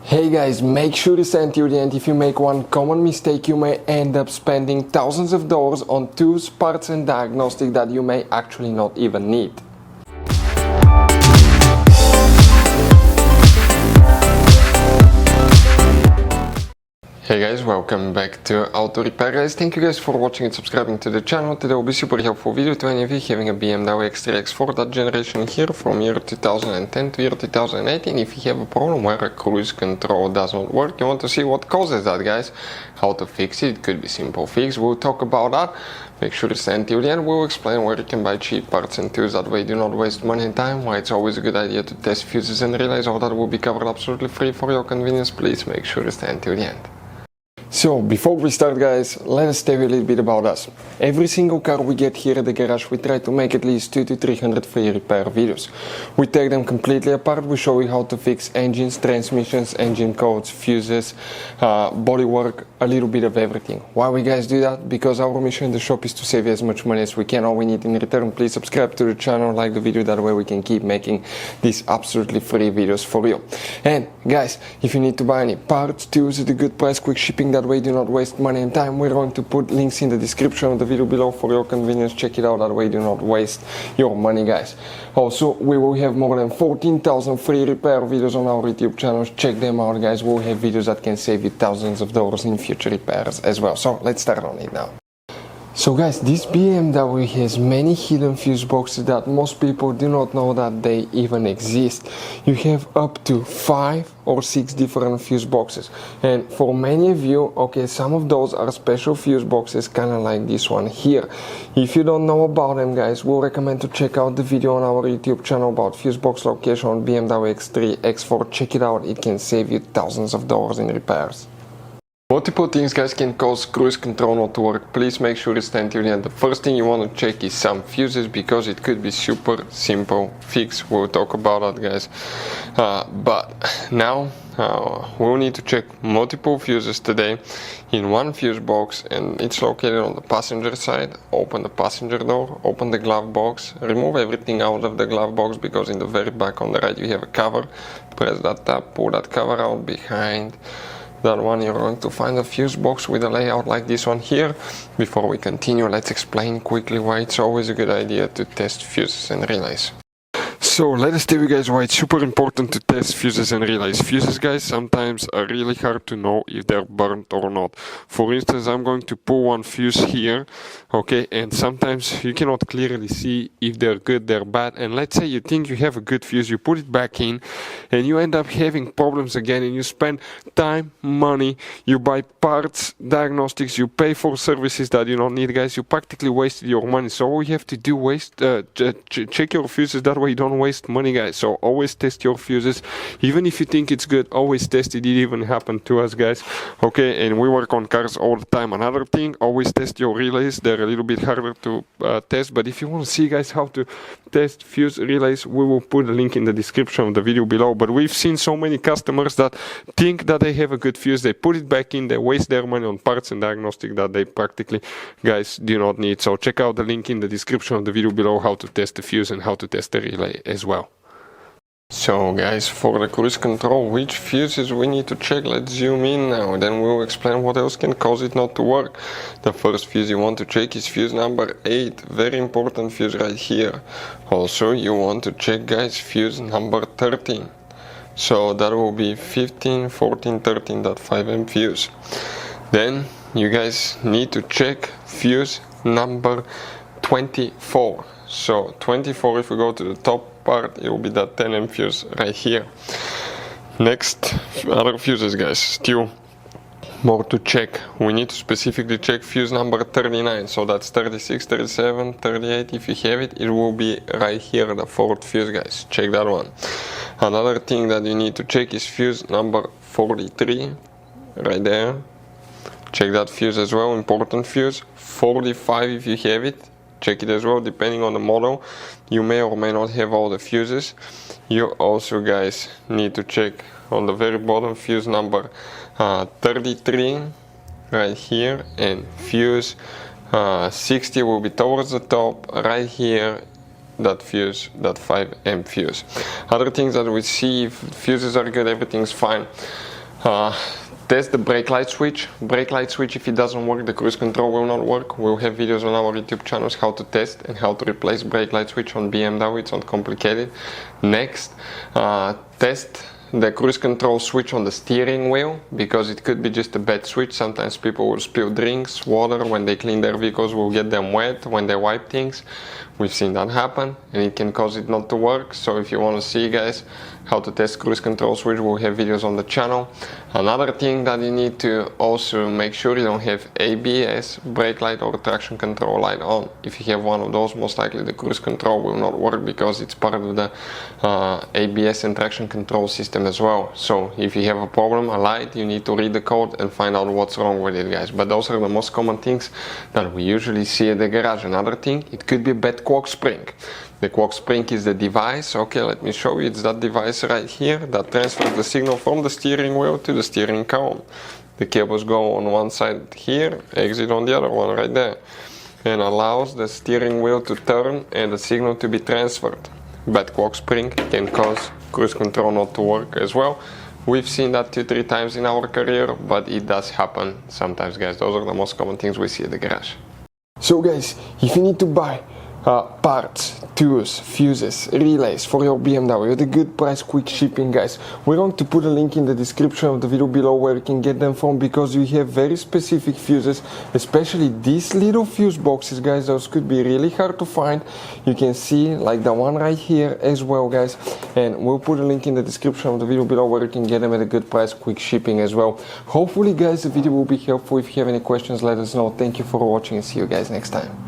Hey guys, make sure to stay until the end. If you make one common mistake, you may end up spending thousands of dollars on tools, parts and diagnostics that you may actually not even need. Hey guys, welcome back to Auto Repair guys. Thank you guys for watching and subscribing to the channel. Today will be super helpful video to any of you having a BMW X3, X4, that generation here from year 2010 to year 2018. If you have a problem where a cruise control does not work, you want to see what causes that guys, how to fix it. It could be simple fix, we'll talk about that. Make sure to stay until the end. We'll explain where you can buy cheap parts and tools, that way you do not waste money and time, why it's always a good idea to test fuses and relays. All that will be covered absolutely free for your convenience. Please make sure to stay until the end. So, before we start guys, let us tell you a little bit about us. Every single car we get here at the garage, we try to make at least 200 to 300 free repair videos. We take them completely apart, we show you how to fix engines, transmissions, engine codes, fuses, bodywork, a little bit of everything. Why we guys do that? Because our mission in the shop is to save you as much money as we can. All we need in return, please subscribe to the channel, like the video, that way we can keep making these absolutely free videos for you. And guys, if you need to buy any parts, tools at a good price, quick shipping, that way do not waste money and time, we're going to put links in the description of the video below for your convenience. Check it out, that way do not waste your money guys. Also, we will have more than 14,000 free repair videos on our YouTube channels. Check them out guys. We'll have videos that can save you thousands of dollars in future repairs as well. So let's start on it now. So guys, this BMW has many hidden fuse boxes that most people do not know that they even exist. You have up to 5 or 6 different fuse boxes, and for many of you, okay, some of those are special fuse boxes, kind of like this one here. If you don't know about them guys, we'll recommend to check out the video on our YouTube channel about fuse box location on BMW X3, X4. Check it out, it can save you thousands of dollars in repairs. Multiple things guys can cause cruise control not to work. Please make sure to stay until the end. The first thing you want to check is some fuses, because it could be super simple fix. We'll talk about that guys. But now we'll need to check multiple fuses today in one fuse box, and it's located on the passenger side. Open the passenger door, open the glove box, remove everything out of the glove box, because in the very back on the right you have a cover. Press that tab, pull that cover out. Behind that one you're going to find a fuse box with a layout like this one here. Before we continue, let's explain quickly why it's always a good idea to test fuses and relays. So let us tell you guys why it's super important to test fuses and relays. Fuses guys sometimes are really hard to know if they're burnt or not. For instance, I'm going to pull one fuse here, okay, and sometimes you cannot clearly see if they're good, they're bad. And let's say you think you have a good fuse, you put it back in and you end up having problems again, and you spend time, money, you buy parts, diagnostics, you pay for services that you don't need guys. You practically wasted your money. So all you have to do check your fuses, that way you don't waste money guys. So always test your fuses, even if you think it's good, always test it. It even happened to us guys, okay, and we work on cars all the time. Another thing, always test your relays. They're a little bit harder to test, but if you want to see guys how to test fuse relays, we will put a link in the description of the video below. But we've seen so many customers that think that they have a good fuse, they put it back in, they waste their money on parts and diagnostic that they practically guys do not need. So check out the link in the description of the video below, how to test the fuse and how to test the relay as well. So guys, for the cruise control, which fuses we need to check? Let's zoom in now, then we'll explain what else can cause it not to work. The first fuse you want to check is fuse number 8, very important fuse right here. Also you want to check guys fuse number 13. So that will be 15, 14, 13, that 5M fuse. Then you guys need to check fuse number 24. So 24, if we go to the top part, it will be that 10M fuse right here. Next, other fuses guys, still more to check. We need to specifically check fuse number 39, so that's 36, 37, 38. If you have it, it will be right here, the 4th fuse guys. Check that one. Another thing that you need to check is fuse number 43, right there. Check that fuse as well, important fuse. 45 if you have it, check it as well, depending on the model. You may or may not have all the fuses. You also guys need to check on the very bottom fuse number 33 right here, and fuse 60 will be towards the top right here, that fuse, that 5M fuse. Other things that we see, if fuses are good, everything's fine. Test the brake light switch. Brake light switch, if it doesn't work, the cruise control will not work. We'll have videos on our YouTube channels how to test and how to replace brake light switch on BMW. It's not complicated. Next, test the cruise control switch on the steering wheel, because it could be just a bad switch. Sometimes people will spill drinks, water, when they clean their vehicles will get them wet when they wipe things. We've seen that happen and it can cause it not to work. So if you want to see, guys, how to test cruise control switch, we'll have videos on the channel. Another thing that you need to also make sure you don't have ABS, brake light or traction control light on. If you have one of those, most likely the cruise control will not work, because it's part of the ABS and traction control system as well. So if you have a problem, a light, you need to read the code and find out what's wrong with it, guys. But those are the most common things that we usually see at the garage. Another thing, it could be a bad quark spring. The quark spring is the device. Okay, let me show you. It's that device right here that transfers the signal from the steering wheel to the steering column. The cables go on one side here, exit on the other one right there, and allows the steering wheel to turn and the signal to be transferred. Bad quark spring can cause cruise control not to work as well. We've seen that 2-3 times in our career, but it does happen sometimes, guys. Those are the most common things we see at the garage. So guys, if you need to buy parts, tools, fuses, relays for your BMW at a good price, quick shipping, guys, we're going to put a link in the description of the video below where you can get them from, because you have very specific fuses, especially these little fuse boxes, guys. Those could be really hard to find. You can see like the one right here as well, guys, and we'll put a link in the description of the video below where you can get them at a good price, quick shipping as well. Hopefully, guys, the video will be helpful. If you have any questions, let us know. Thank you for watching and see you guys next time.